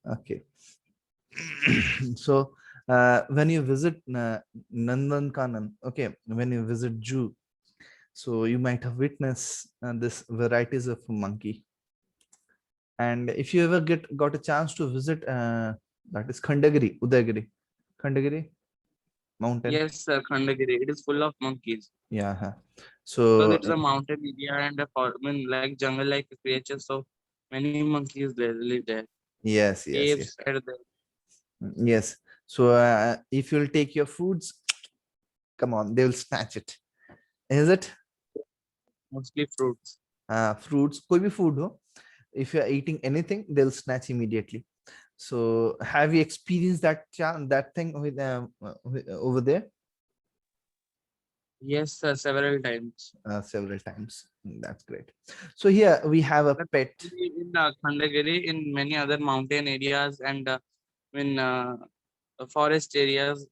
Okay. So when you visit Nandankanan, okay, when you visit zoo, so you might have witnessed this varieties of monkey. And if you ever got a chance to visit that is Khandagiri, Udayagiri, Khandagiri mountain. Yes, sir, Khandagiri. It is full of monkeys Yeah. because So it is a mountain area and I mean, like jungle-like creatures. So many monkeys live there. yes, yes, Caves yes. are there, Yes. So if you'll take your foods, come on, they will snatch it. Is it mostly fruits. fruits? कोई भी food हो, if you are eating anything, they'll snatch immediately. So have you experienced that thing over there? Yes, sir, several times. Several times. That's great. So here we have a But pet. in Khandagiri, in many other mountain areas and in forest areas,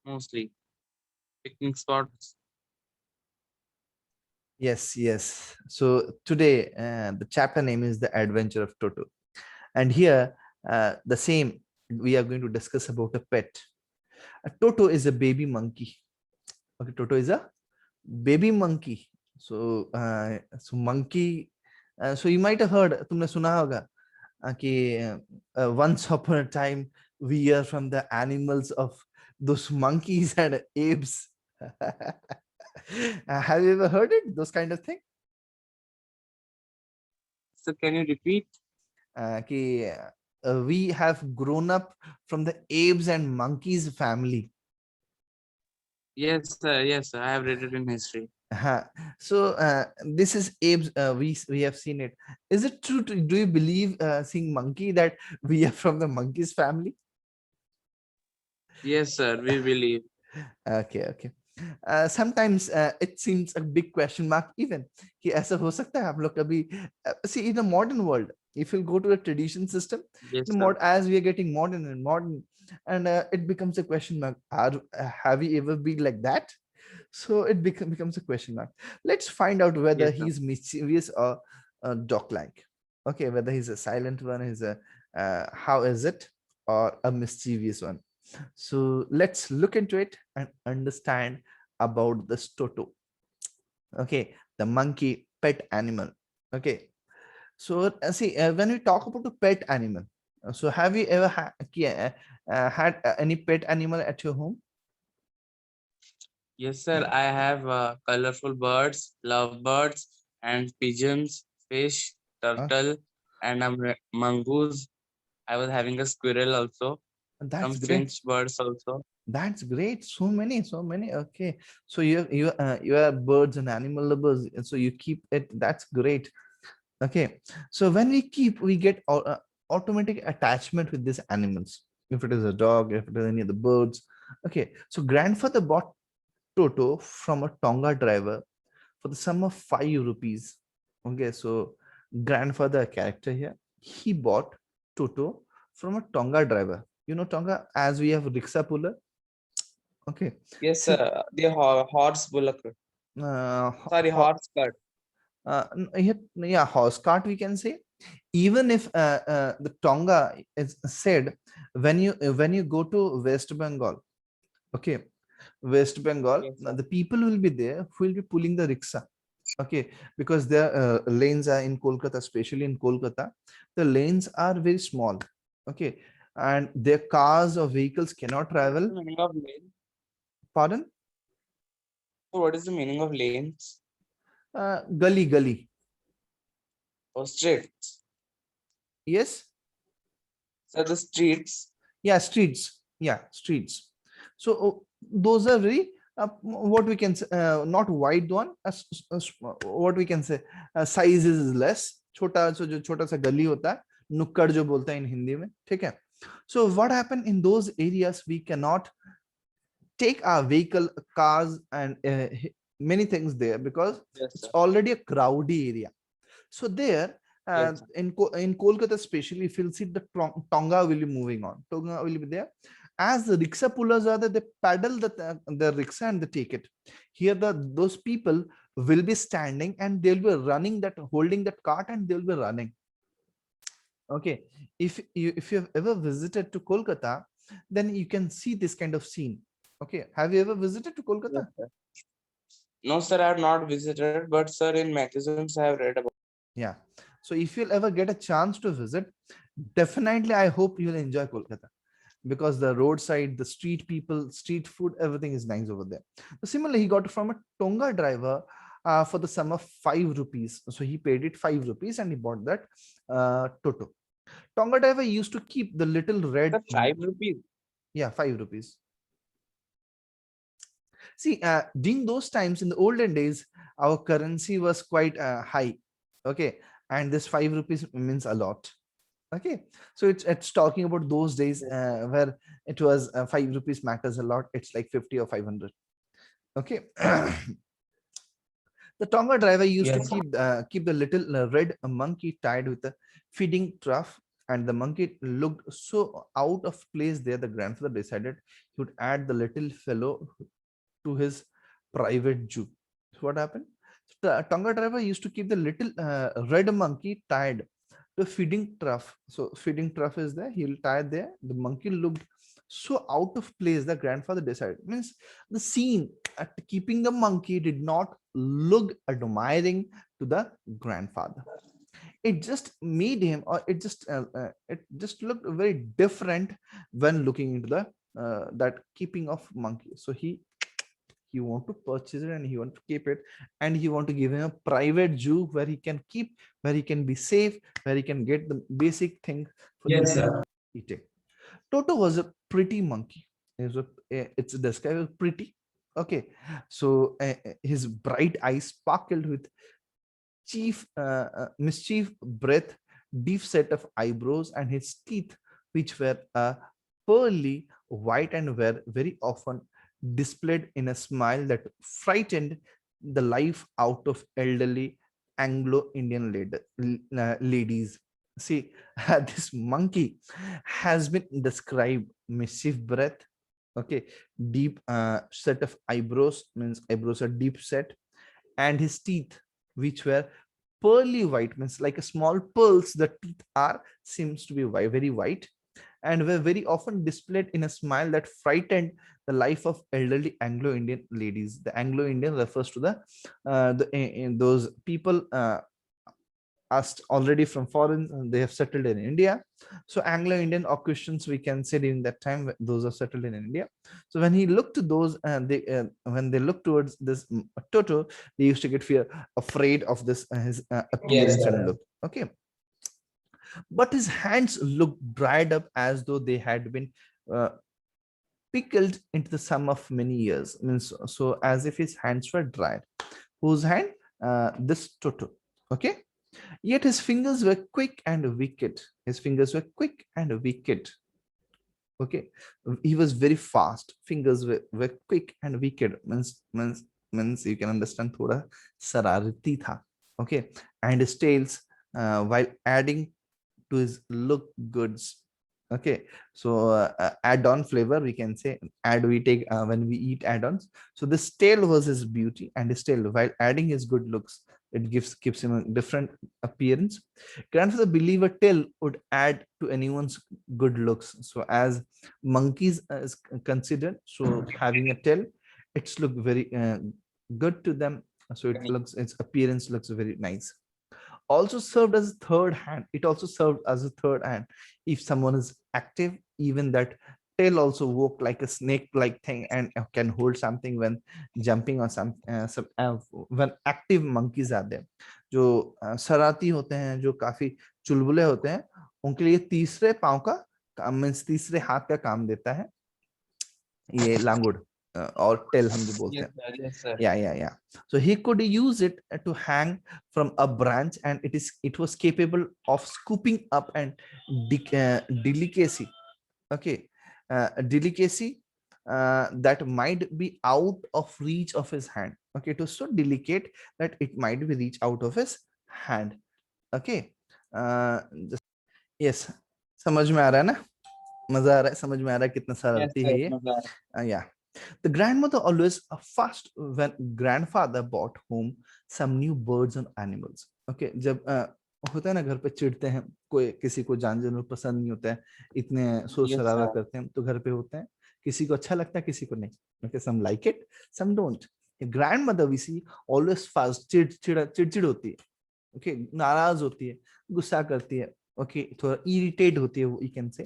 mostly picnic spots. Yes, yes. So today the chapter name is The Adventure of Toto. And here the same, we are going to discuss about a pet. A Toto is a baby monkey. Okay, Toto is a baby monkey. So monkey, so you might have heard, तुमने सुना होगा कि once upon a time we hear from the animals of those monkeys and apes. Have you ever heard it? Those kind of thing? So can you repeat? कि we have grown up from the apes and monkeys family. Yes, sir. Yes, sir. I have read it in history. Uh, so this is apes. We have seen it. Is it true? Do you believe seeing monkey that we are from the monkeys family? Yes, sir. We believe. Okay, okay. Sometimes it seems a big question mark even कि ऐसा हो सकता है आप लोग कभी see in the modern world, if you go to a tradition system, Yes, sir. as we are getting modern and it becomes a question mark, have you ever been like that? So it becomes a question mark. Let's find out whether Yes, sir. he's mischievous or dog like. Okay, whether he's a silent one, he's a how is it, or a mischievous one. So let's look into it and understand about this Toto. Okay, the monkey pet animal. Okay, so see, when we talk about a pet animal, so have you ever had any pet animal at your home? Yes, sir. I have colorful birds, lovebirds, and pigeons, fish, Uh, turtle, and mongoose. I was having a squirrel also, some that's great. finch birds also. That's great. So many, so many. Okay, so you are birds and animal lovers, and so you keep it. That's great. Okay, so when we get automatic attachment with these animals. If it is a dog, if it is any of the birds. Okay, so grandfather bought Toto from a Tonga driver for the sum of 5 rupees. Okay, so grandfather character here. He bought Toto from a Tonga driver. You know Tonga, as we have rickshaw puller. Okay, Yes, see, sir. The horse bullock. Sorry, horse cart. yeah, horse cart we can say. Even if the Tonga is said, when you go to West Bengal, okay, West Bengal, Yes, sir. the people will be there who will be pulling the rickshaw. Okay, because their lanes are in Kolkata, especially in Kolkata, the lanes are very small. Okay, and their cars or vehicles cannot What is travel. the meaning of lane? Pardon? So what is the meaning of lanes? Gully. Or streets? Yes. So the streets. Yeah, streets. Yeah, streets. So those are very what we can say, not wide one, what we can say, size is less, छोटा, so जो छोटा सा गली होता है, नुक्कड़ जो बोलता है in हिंदी में, ठीक है. So what happened in those areas, we cannot take our vehicle, cars, and many things there because Yes, it's sir. already a crowded area. So there, Yes, sir. in Kolkata especially, if you'll see the Tonga will be moving on. Tonga will be there. As the rickshaw pullers are there, they paddle the rickshaw and they take it. Here, those people will be standing and they'll be running that, holding that cart, and they'll be running. Okay, if you have ever visited to Kolkata, then you can see this kind of scene. Okay, have you ever visited to Yes, Kolkata? sir. No, sir, I have not visited, but sir, in magazines I have read about. Yeah, so if you'll ever get a chance to visit, definitely I hope you'll enjoy Kolkata, because the roadside, the street people, street food, everything is nice over there. So similarly, he got it from a Tonga driver for the sum of 5 rupees. So he paid it 5 rupees and he bought that Toto. Tonga driver used to keep the little Sir, red, 5 rupees. yeah, 5 rupees. See, during those times in the olden days, our currency was quite high. Okay, and this 5 rupees means a lot. Okay, so it's talking about those days Yes, where it was 5 rupees matters a lot. It's like 50 or 500. Okay. The Tonga driver used to yes, keep the little red monkey tied with a feeding trough, and the monkey looked so out of place there. The grandfather decided he would add the little fellow to his private zoo. So what happened? The Tonga driver used to keep the little red monkey tied to feeding trough. So feeding trough is there. He'll tie there. The monkey looked so out of place. The grandfather decided, means the scene at keeping the monkey did not look admiring to the grandfather. It just made him, or it just looked very different when looking into the that keeping of monkey. So he want to purchase it and he want to keep it, and he want to give him a private zoo where he can keep, where he can be safe, where he can get the basic thing for the yes, sir. eating. Toto was a pretty monkey. It's described as pretty. Okay, so his bright eyes sparkled with mischief breath, deep set of eyebrows, and his teeth, which were pearly white and were very often displayed in a smile that frightened the life out of elderly Anglo-Indian ladies. See, this monkey has been described mischief breath. Okay, deep set of eyebrows, means eyebrows are deep set, and his teeth, which were pearly white, means like a small pearls, the teeth are seems to be very white, and were very often displayed in a smile that frightened the life of elderly Anglo-Indian ladies. The Anglo-Indian refers to in those people asked already from foreign, and they have settled in India. So Anglo-Indian or Christians, we can say during that time, those are settled in India. So when he looked to those, when they look towards this Toto, they used to get afraid of this his Yes, appearance and sir. look. Okay, but his hands looked dried up as though they had been uh, pickled into the sum of many years. Means so as if his hands were dried. Whose hand? This Toto. Okay. Yet his fingers were quick and wicked. His fingers were quick and wicked. Okay. He was very fast. Fingers were quick and wicked. Means you can understand thoda sararati tha. Okay. And his tails, while adding to his look goods. Okay, so add-on flavor, we can say, add we take when we eat add-ons. So this tail was his beauty, and his tail, while adding his good looks, it gives him a different appearance. Grandfather believe a tail would add to anyone's good looks. So as monkeys is considered, so having a tail, it's look very good to them. So its appearance looks very nice. Also served as a third hand. It also served as a third hand. If someone is active, even that tail also work like a snake like thing, and can hold something when jumping or when active monkeys are there. जो सराती होते हैं, जो काफी चुलबुले होते हैं, उनके लिए तीसरे पांव का मीन्स तीसरे हाथ का काम देता है ये लांगुड़, और टेल हम जो बोलते Yes, हैं. sir. Yes, sir. Yeah. So he could use it to hang from a branch, and it was capable of scooping up and delicacy. Okay, delicacy that might be out of reach of his hand. Okay, it was so delicate that it might be reach out of his hand. Okay, just yes, समझ में आ रहा है ना? मजा आ रहा है, समझ में आ रहा है कितना Yes, शरारती sir. है ये. No, sir. Yeah. The grandmother always fast when grandfather brought home some new birds and animals. Okay, जब होता है ना, घर पे चिढ़ते हैं, कोई किसी को जानवर पसंद नहीं होता है, इतने शोर Yes, शराबा sir. करते हैं, तो घर पे होते हैं, किसी को अच्छा लगता है किसी को नहीं, okay, some like it, some don't. Grandmother we see always fast, चिड़चिड़ होती है, ओके, नाराज होती है, गुस्सा करती है, ओके, थोड़ा इरिटेट होती है, you can say.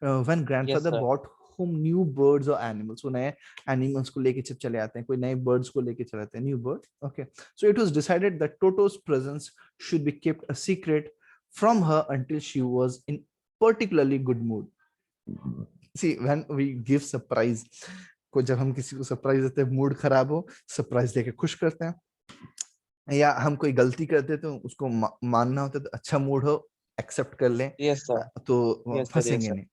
When Yes, grandfather sir. Bought home new birds और एनिमल्स, वो नए एनिमल्स को लेके जब चले आते हैं, कोई नए बर्ड्स को लेके चले आते हैं, new bird, okay, so it was decided that Toto's presence should be kept a secret from her until she was in particularly good mood. See, when we give surprise, को जब हम किसी को सरप्राइज देते हैं, मूड खराब हो, surprise देके खुश करते हैं, या हम कोई गलती करते तो उसको मानना होता है, तो अच्छा मूड हो, एक्सेप्ट कर लें, Yes, sir. तो Yes, sir. Yes, फंसेंगे sir. नहीं।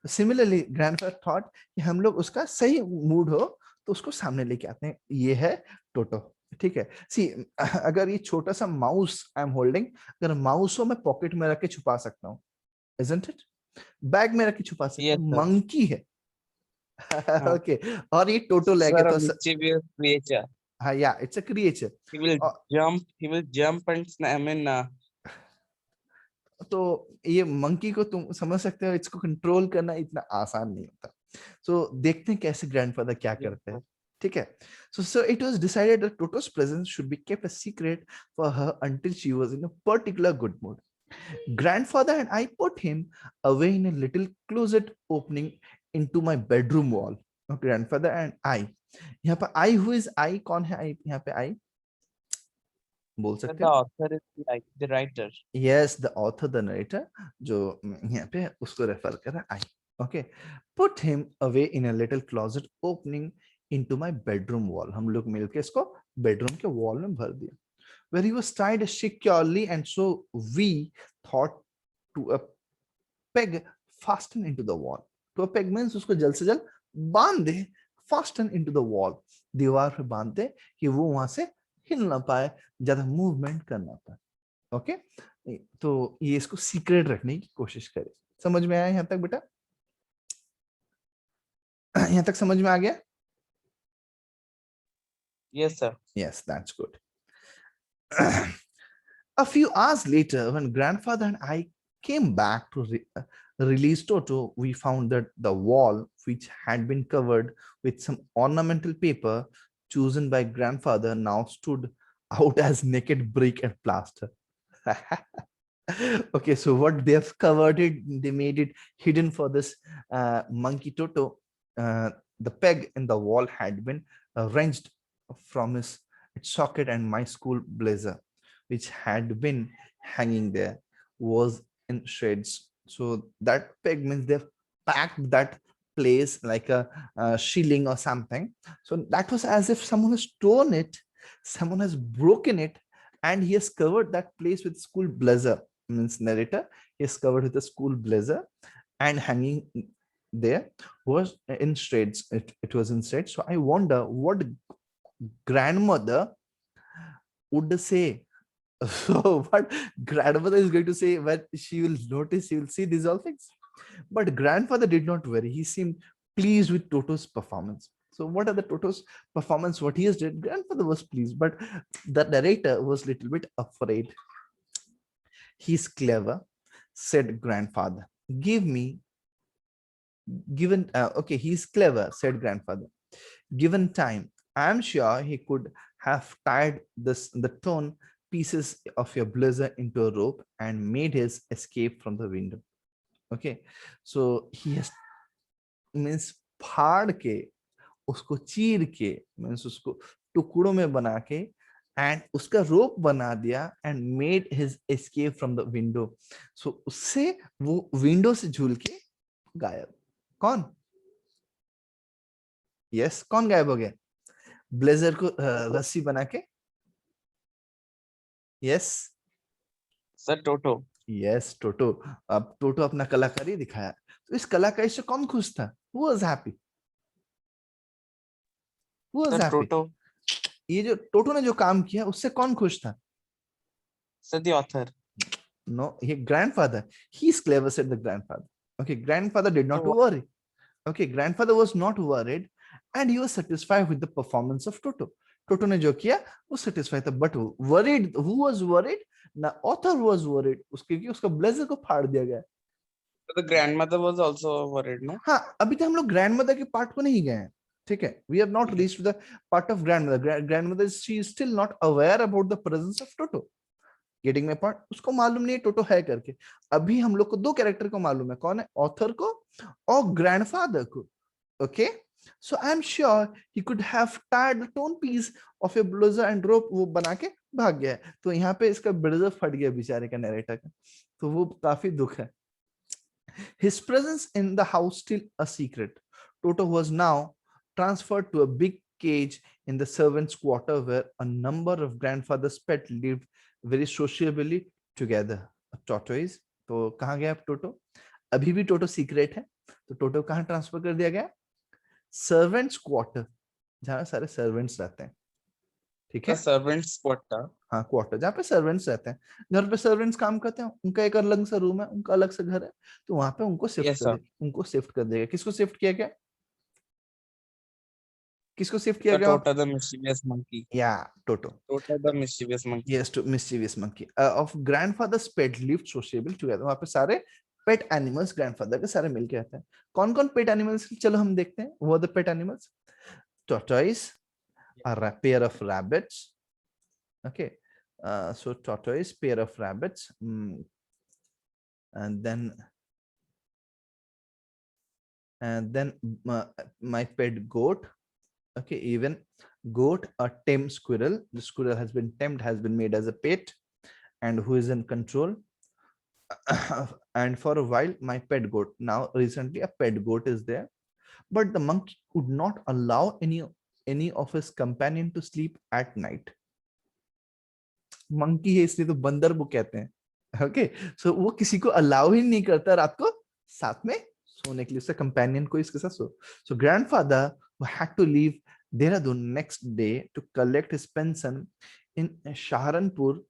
सिमिलरली ग्रैंडफादर थॉट कि हम लोग उसका सही मूड हो तो उसको सामने लेके आते हैं, ये है टोटो, ठीक है। सी, अगर ये छोटा सा माउस आई एम होल्डिंग, अगर माउस हो मैं पॉकेट में रख के छुपा सकता हूँ, इजंट इट, बैग में रख के छुपा सकता Yes, हूँ, sir. मंकी है। Uh, ओके, और ये टोटो लेके sir, a तो mischievous creature. हाँ, या it's a creature. He will jump. He will jump and I mean, तो ये मंकी को तुम समझ सकते हो, इसको कंट्रोल करना इतना आसान नहीं होता। सो देखते हैं कैसे ग्रैंडफादर क्या yes, करते sir. हैं, ठीक है। So it was decided that Toto's presence should be kept a secret for her until she was in a particular good mood. Grandfather and I put him away in a little closet opening into my bedroom wall. Grandfather and I, यहाँ पर I, who is I, कौन है I यहाँ पे I, बोल Sir, सकते the हो? author is like the writer. Yes, the author, the narrator, जो यहाँ पे उसको रेफर कर रहा है, I, okay, put him away in a little closet opening into my bedroom wall. हम लोग मिलके इसको बेडरूम के वॉल में भर दिया, where he was tied securely, and so we thought to a peg fastened into the wall. To a peg means उसको जल्द से जल्द बांध दे, fasten into the wall, दीवार पे बांध दे कि वो वहां से हिल ना पाए, ज्यादा मूवमेंट करना पाए, ओके। तो ये इसको सीक्रेट रखने की कोशिश करे। समझ में आया यहाँ तक बेटा? यहाँ तक समझ में आ गया? Yes, sir. Yes, that's good. A few hours later, when grandfather and I came back to release Toto, we found that the wall, which had been covered with some ornamental paper chosen by grandfather, now stood out as naked brick and plaster. Okay, so what they have covered it, they made it hidden for this monkey Toto. The peg in the wall had been wrenched from his socket, and my school blazer, which had been hanging there, was in shreds. So that peg means they've packed that place like a shilling or something. So that was as if someone has torn it, someone has broken it, and he has covered that place with school blazer. Means narrator, he is covered with a school blazer, and hanging there was in shreds. It was in shreds. So I wonder what grandmother would say. So what grandmother is going to say when she will notice, she will see these all things. But grandfather did not worry. He seemed pleased with Toto's performance. So what are the Toto's performance? What he has did, grandfather was pleased, but the narrator was a little bit afraid. He's clever, said grandfather. Give me, given, okay, he's clever, said grandfather. Given time, I'm sure he could have tied the torn pieces of your blazer into a rope and made his escape from the window. Okay, so he has, means फाड़ के, उसको चीर के, means उसको टुकड़ों में बना के, एंड उसका रोप बना दिया, and made his escape from the window. सो उससे वो विंडो से झूल के गायब। कौन? यस, कौन गायब हो गया? ब्लेजर को रस्सी बना के। Yes, Sir, Toto. यस, टोटो। अब टोटो अपना कलाकारी दिखाया, तो इस कलाकारी से कौन खुश था? Who was happy? Who was Sir, happy? Toto. ये जो टोटो ने जो काम किया उससे कौन खुश था? Sir, the author. No, he grandfather. He's clever, said the grandfather. Okay, grandfather did not So, worry. Okay, grandfather was not worried, and he was satisfied with the performance of Toto. Toto ने जो किया वो satisfied था, but worried, who was worried? ना author was worried उसके कि उसका blazer को फाड़ दिया गया। The grandmother was also worried, no? हाँ, अभी तो हम लोग ग्रैंड मदर के पार्ट को नहीं गए हैं, ठीक है, we have not reached the part of grandmother. Grandmother she is still not aware about the presence of Toto, getting my point, उसको मालूम नहीं है टोटो है करके। अभी हम लोग को दो कैरेक्टर को मालूम है, कौन है, ऑथर को और ग्रैंडफादर को। Okay, so I'm sure he could have tied the torn piece of a blazer and rope, वो बना के भाग गया है। तो यहाँ पे इसका ब्लेजर फट गया बेचारे का, नरेटर का, तो वो काफी दुख है। His presence in the house still a secret. Toto was now transferred to a big cage in the servants' quarter where a number of grandfather's pets lived very sociably together. अब tortoise, तो कहाँ गया अब टोटो? अभी भी टोटो secret है, तो टोटो कहाँ ट्रांसफर कर दिया गया? सर्वेंट्स क्वार्टर, जहाँ सारे सर्वेंट्स रहते हैं, ठीक The है। servants quarter. हाँ, क्वार्टर जहाँ पे सर्वेंट्स रहते हैं, घर पे सर्वेंट्स काम करते हैं, उनका एक अलग सा रूम है, उनका अलग सा घर है, तो वहां पे उनको शिफ्ट Yes, कर sir. दे, उनको शिफ्ट कर देगा। किसको शिफ्ट किया गया, किसको शिफ्ट किया The गया? Tota the mischievous monkey. या Toto, Tota the mischievous monkey. Yes, two mischievous monkey of grandfather's pet lived sociable together. वहां पे सारे पेट एनिमल्स ग्रैंडफादर के सारे मिलके रहते हैं। कौन कौन पेट एनिमल्स, चलो हम देखते हैं। वो the pet animals, tortoise, a pair of rabbits, okay, so tortoise, pair of rabbits, and then my pet goat, okay, even goat, a tame squirrel, the squirrel has been tamed, has been made as a pet, and who is in control. And for a while my pet goat, now recently a pet goat is there, but the monkey could not allow any of his companion to sleep at night. Monkey है इसलिए तो बंदर वो कहते हैं, okay, सो वो किसी को अलाउ ही नहीं करता रात को साथ में सोने के लिए, उसका कंपेनियन को इसके साथ सो grandfather who had to leave Dehradun next day to collect his pension in Saharanpur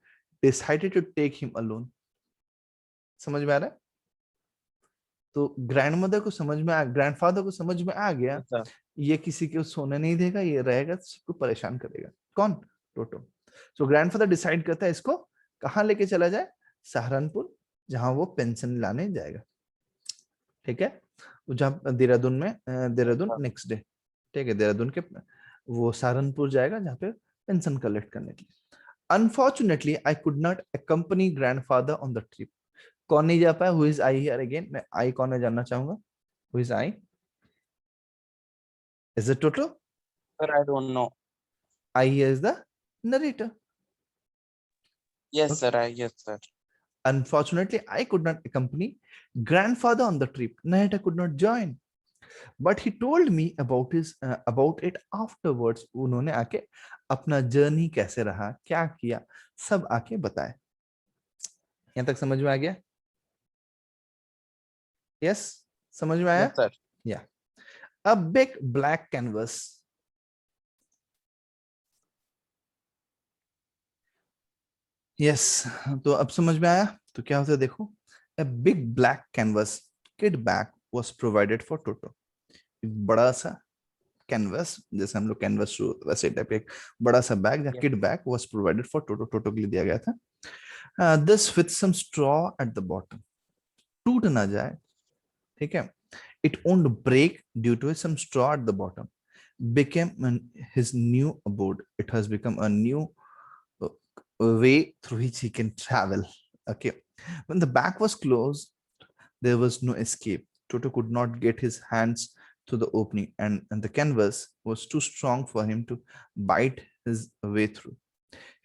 decided to take him alone. समझ में आ रहा है? तो ग्रैंडमदर को समझ में आ, ग्रैंडफादर को समझ में आ गया, Yes, sir. ये किसी को सोने नहीं देगा, ये रहेगा सबको परेशान करेगा। कौन? टोटो। सो ग्रैंडफादर डिसाइड करता है इसको कहाँ लेके चला जाए, सहारनपुर, जहां वो पेंशन लाने जाएगा, ठीक है, जहाँ देहरादून में, देहरादून नेक्स्ट डे, ठीक है, देहरादून के वो सहारनपुर जाएगा जहाँ पे पेंशन कलेक्ट करने के लिए। Unfortunately I could not accompany grandfather on the trip. कौन नहीं जा पाया? Who is I hear again? मैं आई कौन है जानना चाहूंगा। Who is I? Is it toto? Sir, I don't know. I hear is the narrator. Yes, Okay. sir. Yes, sir. Unfortunately, I could not accompany grandfather on the trip. Narrator could not join, but he told me about it afterwards. उन्होंने आके अपना journey कैसे रहा, क्या किया, सब आके बताए। यहाँ तक समझ में आ गया? यस, समझ में आया? Yes, sir. या a big black canvas. Yes, तो अब समझ में आया? तो क्या होता है देखो, a big black canvas kit bag was provided for Toto. एक बड़ा सा कैनवस, जैसे हम लोग कैनवस वैसे टाइप का एक बड़ा सा bag, Yes. Kit bag was provided for Toto, Toto के लिए दिया गया था। This with some straw at the bottom, टूट ना जाए, ठीक है, it won't break due to some straw at the bottom, his new abode. It has become a new way through which he can travel. Okay, when the bag was closed, there was no escape. Toto could not get his hands to the opening, and the canvas was too strong for him to bite his way through.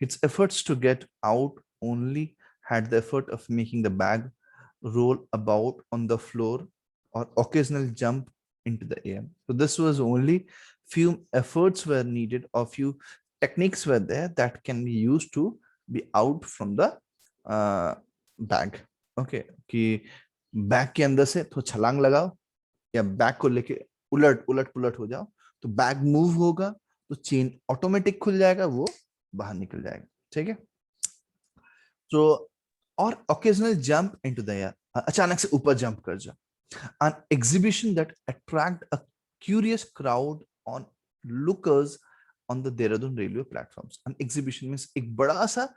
Its efforts to get out only had the effort of making the bag roll about on the floor or occasional jump into the air. So this was only few efforts were needed, or few techniques were there that can be used to be out from the bag. Okay, कि bag के अंदर से तो छलांग लगाओ, या bag को लेके उलट उलट पुलट हो जाओ, तो बैग मूव होगा, तो चेन ऑटोमेटिक खुल जाएगा, वो बाहर निकल जाएगा, ठीक है। तो और occasional jump into the air, अचानक से ऊपर जंप कर जाओ। an exhibition that attract a curious crowd on lookers on the Dehradun railway platforms. An exhibition means एक बड़ा सा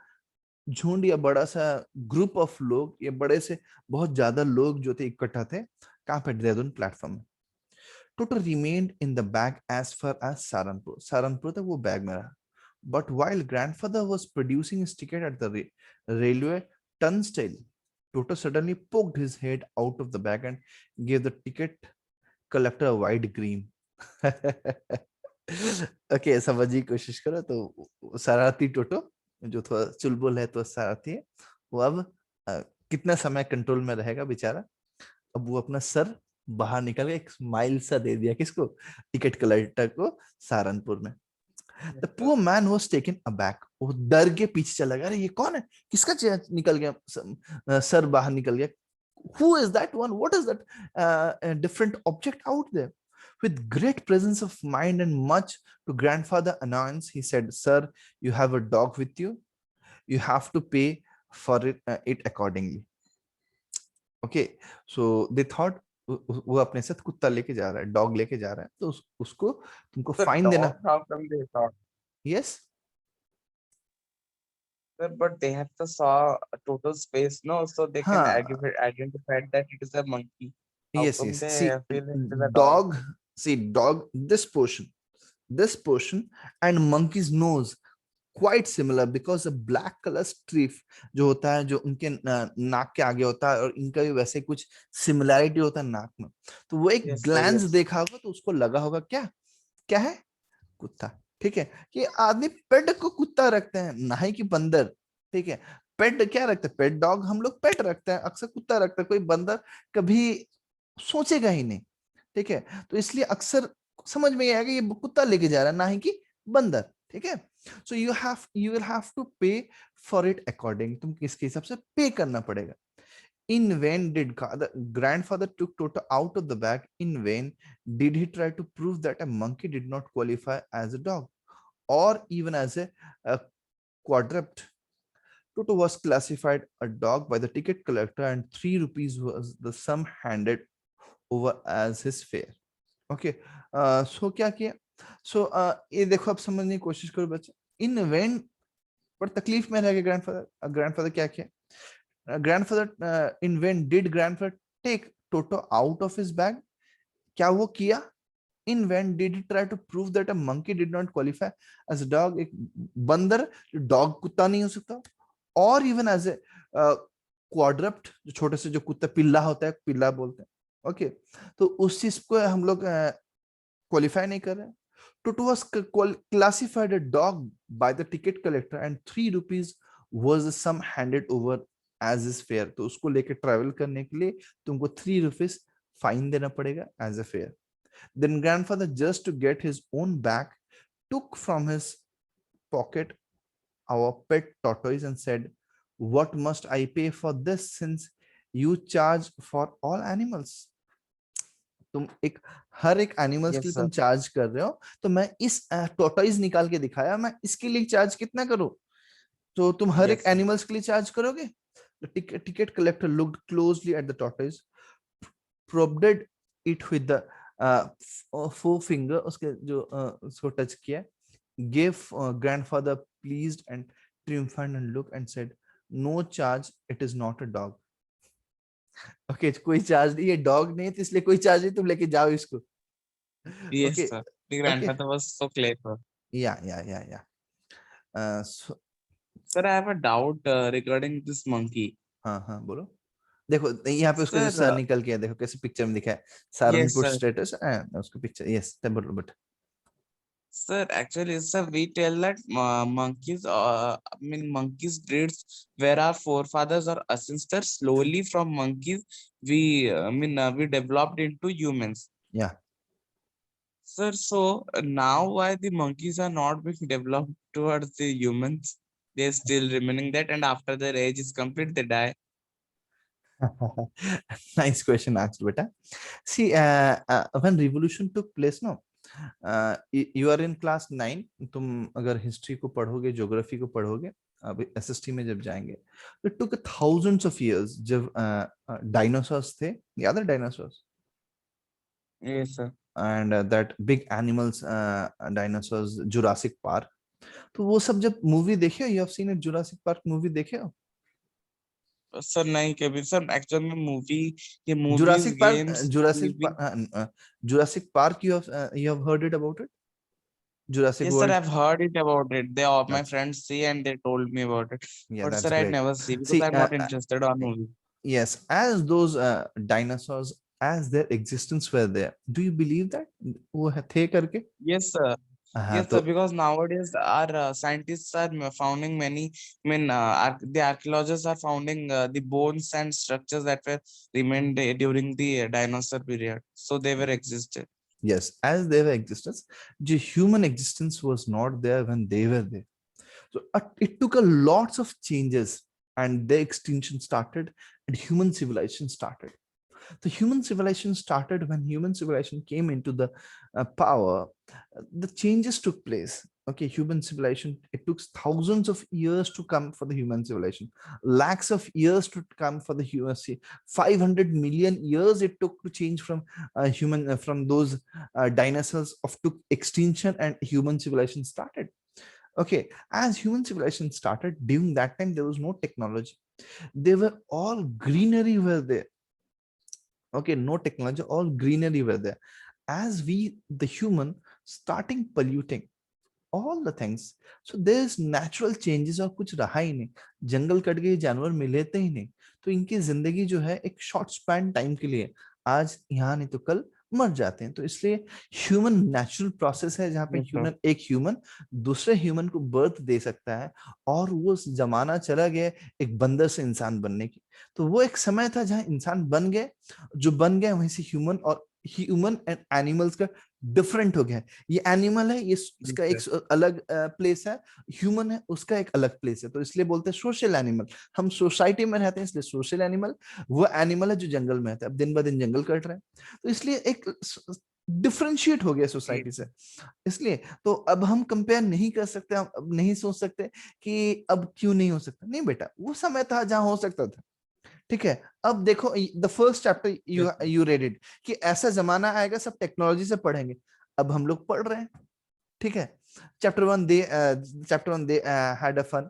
झुंड या बड़ा सा ग्रुप ऑफ लोग, या बड़े से बहुत ज्यादा लोग जो थे इकट्ठा थे, कहाँ पे, देहरादून प्लेटफॉर्म में। Toto remained in the bag as far as Saharanpur, Saharanpur तक वो बैग में रहा। But while grandfather was producing his ticket at the railway turnstile, Toto suddenly poked his head out of the bag and gave the ticket collector a wide grin. Okay, समझने की कोशिश करो तो शरारती टोटो, जो थोड़ा चुलबुल है तो शरारती है, वो अब कितना समय कंट्रोल में रहेगा बेचारा। अब वो अपना सर बाहर निकल के एक स्माइल सा दे दिया किसको, टिकट कलेक्टर को, सहारनपुर में। Yes, The sir. poor man was taken aback. वो डर के पीछे चला गया, अरे ये कौन है, किसका चेहरा निकल गया, सर बाहर निकल गया। Who is that one? What is that different object out there? With great presence of mind and much to grandfather annoyance, he said, "Sir, you have a dog with you. You have to pay for it accordingly." Okay, so they thought वो अपने साथ कुत्ता लेके जा रहा है, dog लेके जा रहा है, तो उसको तुमको The फाइन देना। dog, how come they thought? Yes, Sir, but they have to saw a total space, no, so they can हाँ, identify that it is a monkey. How yes, come yes. they See, feel it is a dog? dog, see, dog, this portion, and monkey's nose quite similar because the black color streak जो होता है, जो उनके नाक के आगे होता है, और इनका भी वैसे कुछ सिमिलैरिटी होता है नाक में। तो वो एक Yes, sir, ग्लैंस yes. देखा होगा तो उसको लगा होगा क्या, क्या है, कुत्ता। ठीक है, कि आदमी पेट को कुत्ता रखते हैं, ना ही कि बंदर। ठीक है, पेट क्या रखते हैं, पेट डॉग हम लोग पेट रखते हैं, अक्सर कुत्ता रखते हैं, कोई बंदर कभी सोचेगा ही नहीं। ठीक है, तो इसलिए अक्सर समझ में आएगा ये कुत्ता लेके जा रहा है, ना ही कि बंदर। ठीक है, so you will have to pay for it according, तुम किसके हिसाब से पे करना पड़ेगा। In vain did the grandfather took Toto out of the bag. In vain did he try to prove that a monkey did not qualify as a dog or even as a quadruped. Toto was classified a dog by the ticket collector, and 3 rupees was the sum handed over as his fare. Okay, so क्या किया, so ये देखो अब समझने की कोशिश करो बच्चे। इन वेन, पर तकलीफ में रह गए ग्रैंडफादर। ग्रैंडफादर क्या किया, grandfather in vain did grandfather take Toto out of his bag, क्या वो किया, in vain did he try to prove that a monkey did not qualify as a dog, एक बंदर जो डॉग कुत्ता नहीं हो सकता, और even as a quadruped, जो छोटे से जो कुत्ता पिल्ला होता है, पिल्ला बोलते हैं। ओके, तो उस चीज को हम लोग क्वालिफाई नहीं कर रहे। Toto was classified a dog by the ticket collector, and 3 rupees was the sum handed over as his fare. तो उसको लेके ट्रैवल करने के लिए तुमको 3 rupees फाइन देना पड़ेगा as a fare. Then grandfather, just to get his own back, took from his pocket our pet tortoise and said, "What must I pay for this, since you charge for all animals?" तुम एक हर एक animals के Yes, लिए sir. तुम charge कर रहे हो, तो मैं इस टोटोइज निकाल के दिखाया, मैं इसके लिए चार्ज कितना करूं, तो तुम हर एक Yes, sir. एनिमल्स के लिए चार्ज करोगे। Ticket collector looked closely at the tortoise, probed it with the forefinger, उसके जो उसको टच किया, gave grandfather pleased and triumphant and look and said, "No charge, it is not a dog." Okay, कोई charge नहीं, ये dog नहीं है, तो इसलिए कोई चार्ज नहीं, तुम लेके जाओ इसको। Yes, okay, sir. The okay, grandfather was so clever. या Sir, I have a doubt regarding this monkey. हाँ हाँ बोलो। देखो यहाँ पे उसका जो Sir, सर निकल के है, देखो कैसे पिक्चर में दिखा है, yes, सहारनपुर sir. स्टेटस उसको पिक्चर, यस बोलो but. Sir, actually, sir, we tell that monkeys, I mean, monkeys breeds where our forefathers or ancestors slowly from monkeys, we developed into humans. या Sir, so now why the monkeys are not being developed towards the humans? They're still remaining that, and after their age is complete, they die. Nice question asked बेटा। See when revolution took place, no, you are in class 9, तुम अगर history को पढ़ोगे, geography को पढ़ोगे, अब SST में जब जाएंगे, तो टुक थाउजेंड्स ऑफ इयर्स, जब डायनासोर्स थे, याद है dinosaurs, Yes, sir. and that big animals, dinosaurs, Jurassic Park. तो वो सब जब मूवी देखे हो, you have seen it, Jurassic park movie देखे हो? सर नहीं कभी सर, एक्चुअल में मूवी, ये movies Jurassic park, games Jurassic TV. Jurassic park, you have heard it about it, Jurassic Yes, sir, world? I've heard it about it. They all my That's, friends see and they told me about it. yeah, But that's sir, I'd great. never see because See, I'm not interested on movie. yes, as those dinosaurs, as their existence were there, do you believe that वो थे करके? Yes, sir. हाँ Yes, तो sir. Because nowadays our scientists are founding many. I mean, the archaeologists are founding the bones and structures that were remained during the dinosaur period. So they were existed. yes, as they were existence, the human existence was not there when they were there. So it took a lots of changes, and the extinction started, and human civilization started. The human civilization started when human civilization came into the power. The changes took place. Okay, human civilization, it took thousands of years to come for the human civilization, lakhs of years to come for the human. 500 million years it took to change from human from those dinosaurs of took extinction, and human civilization started. Okay, as human civilization started, during that time there was no technology, they were all greenery were there. Okay, no technology, all greenery were there. As we the human starting polluting all the things, so there's natural changes, और कुछ रहा ही नहीं, जंगल cut गए, जानवर मिले थे ही नहीं, तो इनकी जिंदगी जो है एक शॉर्ट स्पैन टाइम के लिए, आज यहाँ नहीं तो कल मर जाते हैं। तो इसलिए ह्यूमन नेचुरल प्रोसेस है जहाँ पे Yes, sir. ह्यूमन एक ह्यूमन दूसरे ह्यूमन को बर्थ दे सकता है, और वो जमाना चला गया एक बंदर से इंसान बनने की। तो वो एक समय था जहाँ इंसान बन गए, जो बन गए वहीं से ह्यूमन, और ह्यूमन एंड एनिमल्स का डिफरेंट हो गया। ये एनिमल है, ये Yes, इसका एक sir. अलग प्लेस है, ह्यूमन है उसका एक अलग प्लेस है, तो इसलिए बोलते हैं सोशल एनिमल। हम सोसाइटी में रहते हैं इसलिए सोशल एनिमल, वो एनिमल है जो जंगल में रहता है, अब दिन ब दिन जंगल कट रहे हैं, तो इसलिए एक डिफरेंशिएट हो गया Yes, सोसाइटी से। sir. इसलिए तो अब हम कंपेयर नहीं कर सकते, हम अब नहीं सोच सकते कि अब क्यों नहीं हो सकता, नहीं बेटा, वो समय था जहां हो सकता था। ठीक है, अब देखो the first chapter Yes, you sir. You read it, कि ऐसा जमाना आएगा सब टेक्नोलॉजी से पढ़ेंगे, अब हम लोग पढ़ रहे हैं। ठीक है, chapter one they had a fun,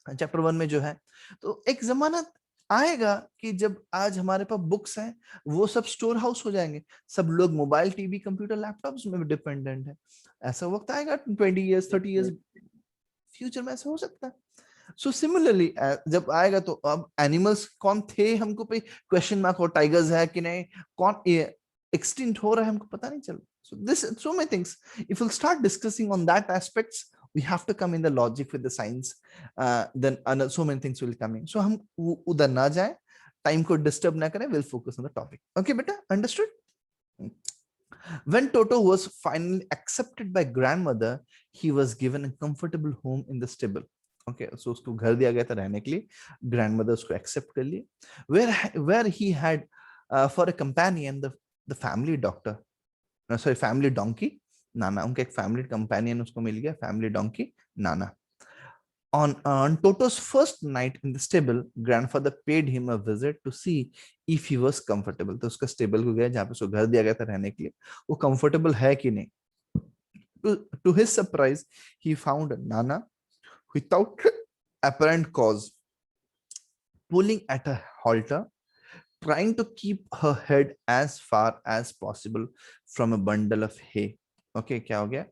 chapter one में जो है, तो एक जमाना आएगा कि जब आज हमारे पास बुक्स हैं, वो सब स्टोर हाउस हो जाएंगे, सब लोग मोबाइल, टीवी, कंप्यूटर, लैपटॉप्स में डिपेंडेंट है। ऐसा वक्त आएगा 20 years, Yes, 30 years sir. Future में ऐसा हो सकता है। सो सिमिलरली जब आएगा तो अब एनिमल्स कौन थे हमको पे क्वेश्चन मार्क हो, टाइगर्स है कि नहीं, कौन एक्सटिंक्ट हो रहा है हमको पता नहीं चल। so this so many things, if we'll start discussing on that aspects, we have to come in the logic with the science, then so many things will come in, so हम उधर ना जाए, टाइम को disturb ना करें, we'll focus on the topic. Okay बेटा, understood? When Toto was finally accepted by grandmother, he was given a comfortable home in the stable. Okay, so उसको घर दिया गया था रहने के लिए, grandmother उसको accept कर लिए, where he had for a companion the family doctor, no, sorry, family donkey, नाना, उनका एक family companion उसको मिल गया, family donkey, Nana. On Toto's first night in the stable, grandfather paid him a visit to see if he was comfortable. तो उसका stable को गया जहाँ पे उसको घर दिया गया था रहने के लिए, वो comfortable है कि नहीं। To his surprise, he found Nana without apparent cause, pulling at a halter, trying to keep her head as far as possible from a bundle of hay. Okay, क्या हो गया,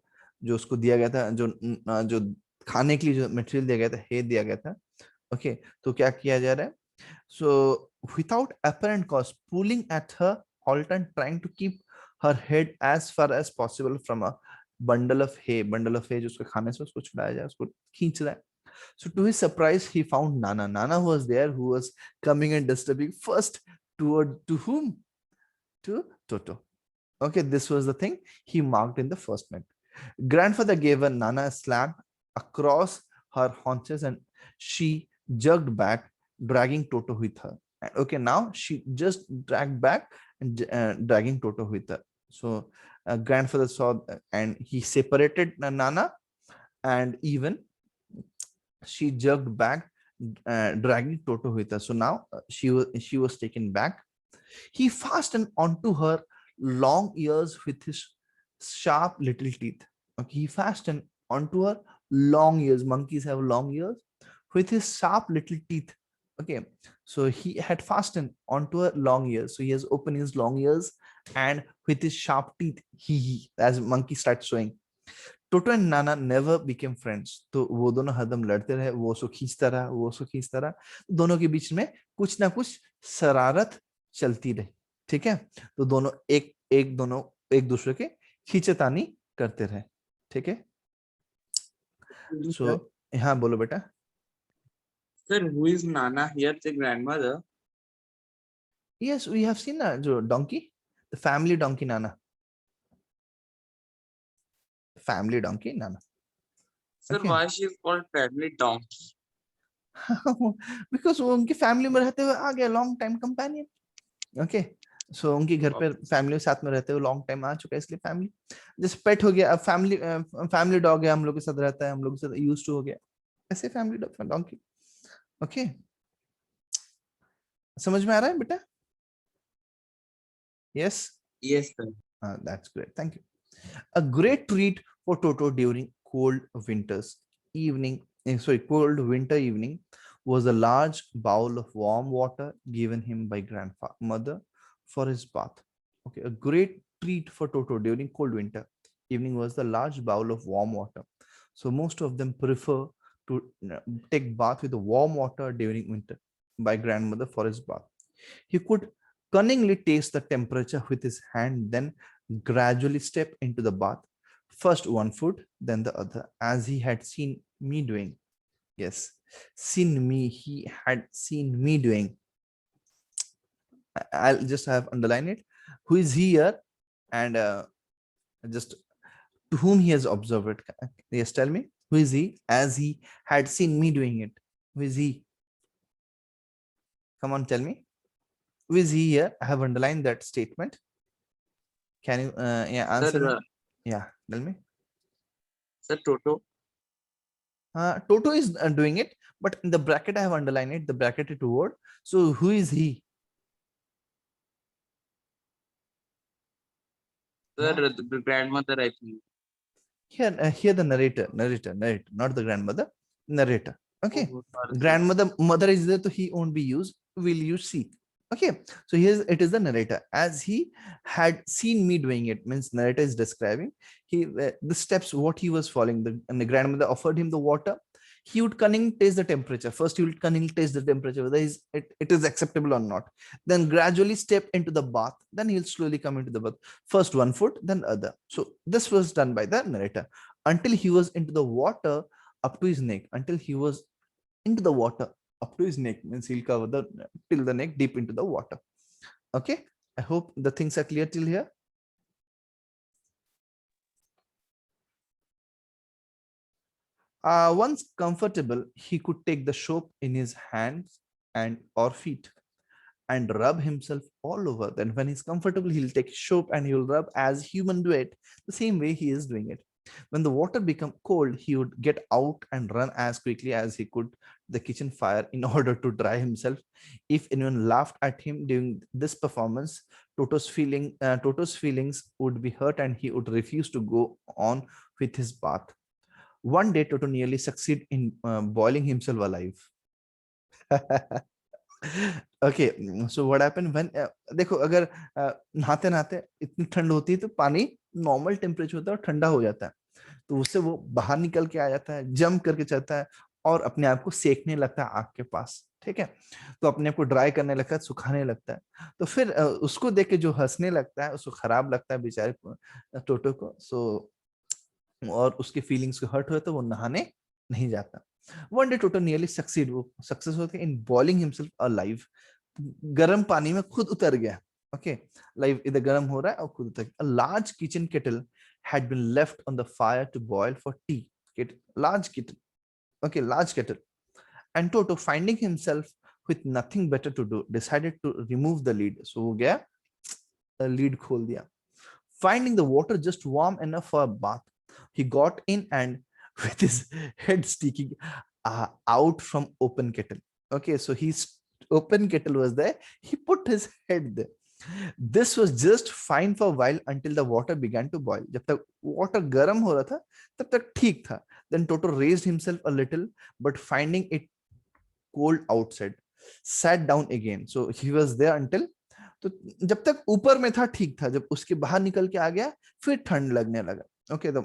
जो उसको दिया गया था, जो खाने के लिए जो मटेरियल दिया गया था, hay दिया गया था। ओके, तो क्या किया जा रहा है, so without apparent cause, pulling at her halter and trying to keep her head as far as possible from a bundle of hay जो उसको खाने से उसको छुड़ाया जाए, उसको खींच रहा है। So to his surprise, he found Nana was there, who was coming and disturbing first to whom? To Toto. Okay, this was the thing he marked in the first night. Grandfather gave a Nana a slap across her haunches, and she jerked back, dragging Toto with her. Okay, now she just dragged back and dragging Toto with her. So grandfather saw and he separated Nana, and even she jerked back, dragging Toto with her. So now she was taken back. He fastened onto her long ears with his sharp little teeth. Okay, he fastened onto her long ears. Monkeys have long ears. With his sharp little teeth. Okay, so he had fastened onto a long ears. So he has opened his long ears, and with his sharp teeth, he as monkey starts showing. Toto and Nana never became friends. तो वो दोनों हरदम लड़ते रहे. वो उसको खींचता रहा, वो उसको खींचता रहा. दोनों के बीच में कुछ ना कुछ शरारत चलती रही. ठीक है, तो दोनों एक दूसरे के खींचतानी करते रहे. ठीक है, सो हाँ बोलो बेटा. Sir, who is Nana here? The grandmother. Yes, we have seen जो donkey, the family donkey Nana. Family donkey Nana. Sir, Okay. why she is called family donkey? Because वो उनकी फैमिली में रहते हुए आ गया, लॉन्ग टाइम कंपेनियन. ओके, सो उनके घर पे फैमिली साथ में रहते हुए लॉन्ग टाइम आ चुका है, इसलिए फैमिली जैसे पेट हो गया. अब फैमिली डॉग है, हम लोग के साथ रहता है, हम लोग के साथ यूज्ड टू हो गया, ऐसे फैमिली डोंकी. ओके, समझ में आ रहा है बेटा? Yes. Yes, sir. That's great, thank you. A great treat for Toto during cold winter evening was a large bowl of warm water given him by grandmother for his bath. Okay, a great treat for Toto during cold winter evening was the large bowl of warm water. So most of them prefer to take bath with the warm water during winter by grandmother for his bath. He could cunningly taste the temperature with his hand, then gradually step into the bath, first one foot, then the other, as he had seen me doing. Yes, he had seen me doing. I'll just have underline it. Who is he here? And just to whom he has observed it. Yes, tell me. Who is he? As he had seen me doing it. Who is he? Come on, tell me. Who is he here? I have underlined that statement. Can you answer? Sir, yeah, tell me. Sir, Toto. Toto is doing it, but in the bracket I have underlined it, the bracketed word. So who is he? Sir, the grandmother, I think. Here the narrator, not the grandmother, narrator. Okay, Oh, sorry, grandmother, mother is there, so he won't be used. Will you see? Okay, so here's it is the narrator. As he had seen me doing it, means narrator is describing the steps what he was following. And the grandmother offered him the water. He would cunningly taste the temperature. First, he would cunningly taste the temperature, whether it is acceptable or not. Then gradually step into the bath. Then he'll slowly come into the bath. First one foot, then the other. So this was done by the narrator until he was into the water up to his neck. Until he was into the water up to his neck, means he'll cover till the neck deep into the water. Okay, I hope the things are clear till here. Once comfortable, he could take the soap in his hands and or feet and rub himself all over. Then when he's comfortable, he'll take soap and he'll rub as human do it, the same way he is doing it. When the water became cold, he would get out and run as quickly as he could the kitchen fire in order to dry himself. If anyone laughed at him during this performance, Toto's feelings would be hurt and he would refuse to go on with his bath. One day, Toto nearly succeeded in boiling himself alive. Okay, so what happened when देखो अगर नहाते नहाते इतनी ठंड होती है तो पानी नॉर्मल टेम्परेचर होता है और ठंडा हो जाता है, तो उससे वो बाहर निकल के आ जाता है, जंप करके चलता है और अपने आप को सेकने लगता है आग के पास. ठीक है, तो अपने आप को ड्राई करने लगता है, सुखाने लगता है. तो फिर उसको देख के जो हंसने लगता है, उसको खराब लगता है बेचारे टोटो को. सो और उसके फीलिंग्स को हर्ट हुए तो वो नहाने नहीं जाता. One day Toto nearly succeed, वो सक्सेस होके in boiling himself alive. गर्म पानी में खुद उतर गया. Okay, लाइव इधर गर्म हो रहा है और खुद उतर गया. A large kitchen kettle had been left on the fire to boil for tea. Large kettle. Okay, large kettle. And Toto, finding himself with nothing better to do, decided to remove the lid. So वो गया, lid खोल दिया. Finding the water just warm enough for a bath, he got in and with his head sticking out from open kettle. Okay, so his open kettle was there. He put his head there. This was just fine for a while until the water began to boil. जब तक water गर्म हो रहा था तब तक ठीक था. Then Toto raised himself a little, but finding it cold outside, sat down again. So he was there until, तो जब तक ऊपर में था ठीक था, जब उसके बाहर निकल के आ गया फिर ठंड लगने लगा. Okay, the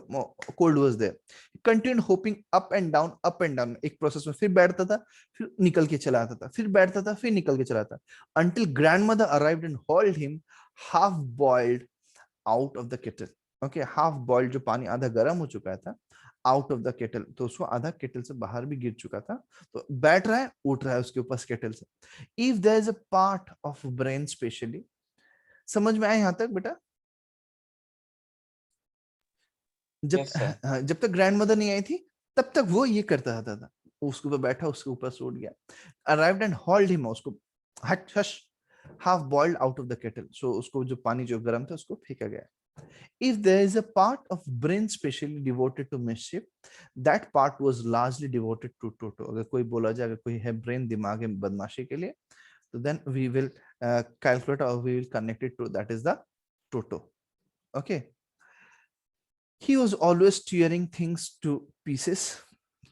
cold was there. He continued hopping up and down, up and down. एक प्रोसेस में फिर बैठता था, फिर निकल के चला आता था, फिर बैठता था, फिर निकल के चला आता. Until grandmother arrived and hauled him half boiled out of the kettle. Okay, half boiled जो पानी आधा गर्म हो चुका था, out of the kettle. तो उसको आधा केटल से बाहर भी गिर चुका था, तो बैठ रहा है, उठ रहा है उसके ऊपर केटल से. If there is a part of brain specially, समझ में आया यहाँ तक बेटा? जब Yes, sir. जब तक ग्रैंडमदर नहीं आई थी तब तक वो ये करता रहता था, उसके ऊपर बैठा, उसके ऊपर से उठ गया. Arrived and hauled him, उसको हट hush half boiled out of the kettle. So उसको जो पानी जो गर्म था उसको फेंका गया. If there is a part of brain specially devoted to mischief, that part was largely devoted to Toto. अगर कोई बोला जाए, अगर कोई है brain दिमाग में बदमाशी के लिए, तो then we will calculate or we will connect it to that is the Toto. Okay. He was always tearing things to pieces,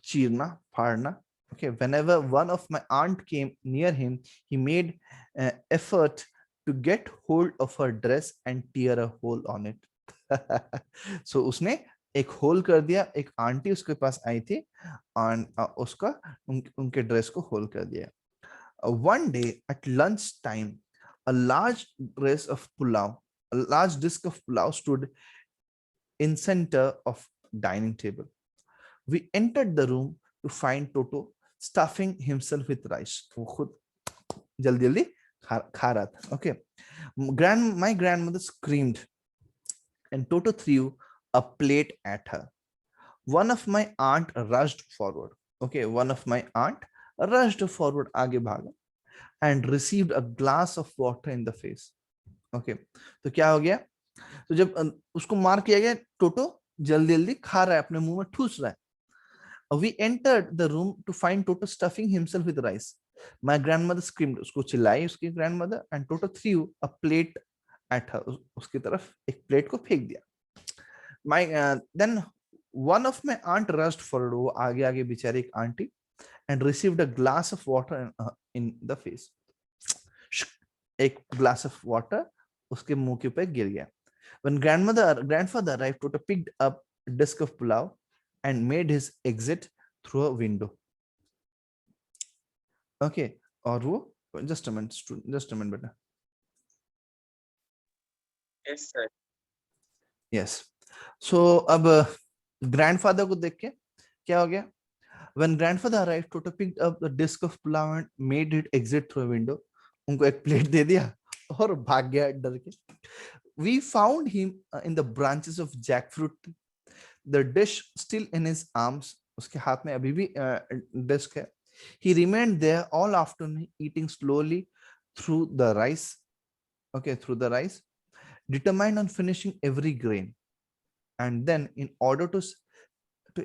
chirna, farna. Okay, whenever one of my aunt came near him, he made effort to get hold of her dress and tear a hole on it. So उसने एक whole कर दिया. एक aunty उसके पास आई थी और उसका उनके ड्रेस को होल कर दिया. One day at lunch time, a large dish of pulao stood in center of dining table. We entered the room to find Toto stuffing himself with rice. वो खुद जल्दी जल्दी खा रहा था. Okay. My grandmother screamed and Toto threw a plate at her. One of my aunt rushed forward. Okay, one of my aunt rushed forward, आगे भागा, and received a glass of water in the face. Okay, तो क्या हो गया? तो जब उसको मार किया गया, टोटो जल्दी जल्दी खा रहा है, अपने मुंह में ठूस रहा है. We entered the room to find Toto stuffing himself with rice. My grandmother screamed. उसको चिल्लाई उसकी grandmother, and Toto threw a plate at her. उसकी तरफ एक प्लेट को फेंक दिया. Then one of my aunt rushed forward. वो आगे आगे बेचारी एक aunty, and received a glass of water in the face. एक glass of water उसके मुंह के ऊपर गिर गया. When grandfather arrived, Toto picked up a disc of pulao and made his exit through a window. Okay, और वो just a minute बेटा. Yes, sir. Yes. So अब grandfather को देख के क्या हो गया? When grandfather arrived, Toto picked up the disc of pulao and made it exit through a window. उनको एक प्लेट दे दिया और भाग गया डर के. We found him in the branches of jackfruit. The dish still in his arms. उसके हाथ में अभी भी डिस्क है. He remained there all afternoon, eating slowly through the rice. Okay, through the rice, determined on finishing every grain. And then, in order to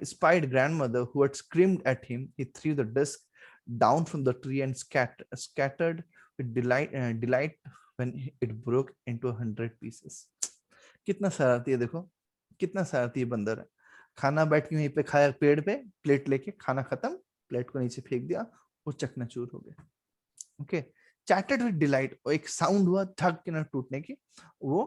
spite grandmother who had screamed at him, he threw the disc down from the tree and scattered with delight when it broke into 100 pieces. कितना शरारती है, देखो कितना शरारती बंदर है. खाना बैठ के वहीं पे खाया, पेड़ पे प्लेट लेके, खाना खत्म, प्लेट को नीचे फेंक दिया, वो चकनाचूर हो गया. ओके, चैटेड विद डिलाइट, एक साउंड हुआ थक के ना टूटने की, वो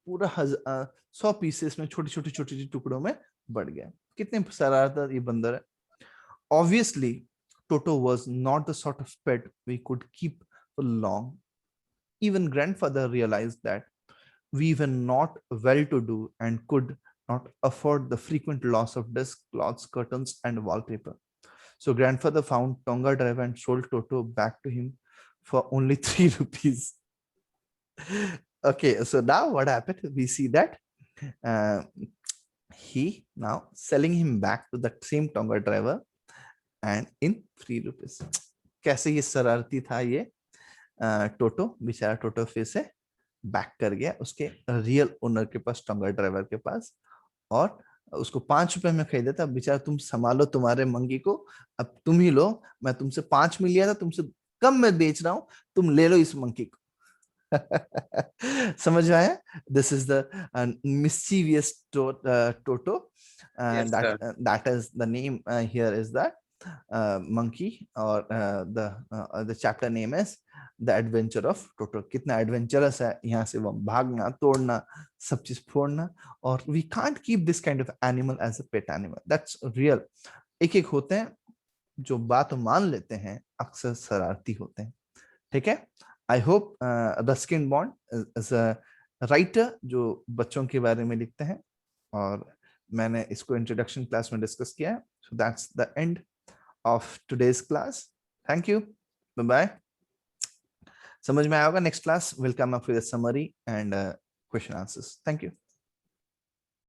पूरा 100 पीसेस में छोटे टुकड़ों में बढ़ गया. कितने शरारत ये बंदर है. Obviously, Toto was not the sort of pet we could keep for long. Even grandfather realized that we were not well-to-do and could not afford the frequent loss of desks, cloths, curtains, and wallpaper. So grandfather found Tonga driver and sold Toto back to him for only 3 rupees. Okay, so now what happened? We see that he now selling him back to that same Tonga driver and in 3 rupees. कैसे ये शरारती था ये टोटो, बेचारा टोटो फिर से back कर गया उसके रियल ओनर के पास, टोंगा ड्राइवर के पास, और उसको 5 रुपए में खरीदा था. बेचारा, तुम संभालो तुम्हारे मंगी को, अब तुम ही लो, मैं तुमसे 5 में लिया था, तुमसे कम में बेच रहा हूं, तुम ले लो इस मंकी को. समझ में आया? This is the mischievous Toto, and Yes, sir. that is the name here is that monkey, or the chapter name is The Adventure of Toto. कितना adventurous है, यहाँ से वो भागना, तोड़ना, सब चीज फोड़ना. और we can't keep this kind of animal as a pet animal. That's real. एक एक होते हैं जो बात मान लेते हैं, अक्सर शरारती होते हैं. ठीक है? I hope Ruskin bond is a writer जो बच्चों के बारे में लिखते हैं, और मैंने इसको इंट्रोडक्शन क्लास में डिस्कस किया है. So that's the end of today's class. Thank you, bye bye. समझ में आया होगा. Next class will come up with summary and question answers. Thank you.